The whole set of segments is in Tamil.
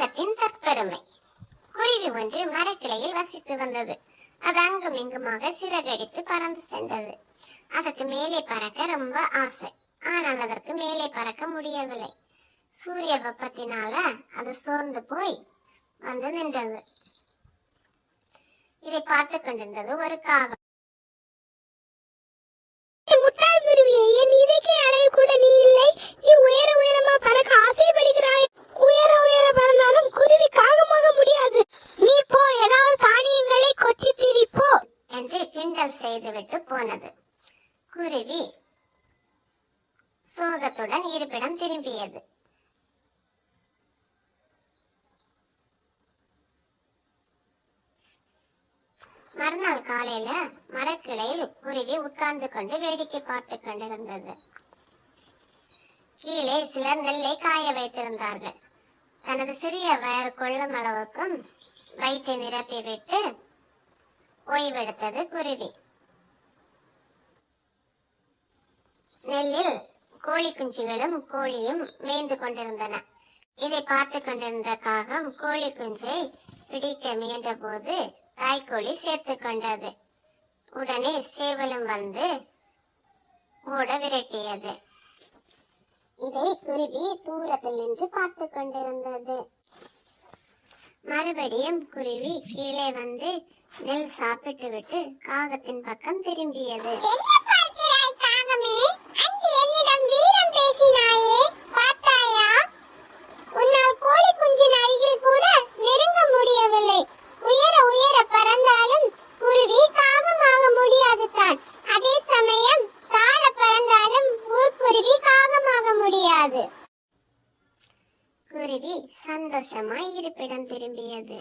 காகத்தின் தற்பெருமை. குருவி ஒன்று மரக்கிளையில் வசித்து வந்தது. அது அங்கும் இங்குமாக சிறகடித்து பறந்து சென்றது. அதற்கு மேலே பறக்க ரொம்ப ஆசை. ஆனால் அதற்கு மேலே பறக்க முடியவில்லை. சூரிய வெப்பத்தினால அது சோர்ந்து போய் வந்து நின்றது. இதை பார்த்து கொண்டிருந்தது ஒரு காகம். முட்டாள் குருவியே, என் இதற்கு அடைய கூட நீ இல்லை. நீ உயர உயரமா பறக்க ஆசைப்படுகிறாய். உயர உயர பறந்தாலும் குருவி காகமாக முடியாது. நீ போ, ஏதாவது தானியங்களை கொச்சி திரிப்போ என்று கிண்டல் செய்துவிட்டு போனது. குருவி சோகத்துடன் இருப்பிடம் திரும்பியது. மறுநாள் காலையில மரக்கிளையில் குருவி உட்கார்ந்து கொண்டு வேடிக்கை பார்த்து கொண்டிருந்தது. கீழே சிலர் நெல்லை காய வைத்திருந்தார்கள். தனது சிறிய வயறு கொள்ளும் அளவுக்கும் வயிற்றை நிரப்பிவிட்டு ஓய்வெடுத்தது குருவி. நெல்லில் கோழி குஞ்சுகளும் கோழியும் மேய்ந்து கொண்டிருந்தன. இதை பார்த்து கொண்டிருந்த காகம் கோழி குஞ்சை பிடிக்க முயன்ற போது தாய்க்கோழி சேர்த்து கொண்டது. உடனே சேவலும் வந்து ஓட விரட்டியது. இதை குருவி தூரத்தில் நின்று பார்த்து கொண்டிருந்தது. மறுபடியும் குருவி கீழே வந்து நெல் சாப்பிட்டு விட்டு காகத்தின் பக்கம் திரும்பியது. குருவி சந்தோஷமாய் இருப்பிடம் திரும்பியது.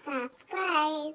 Subscribe.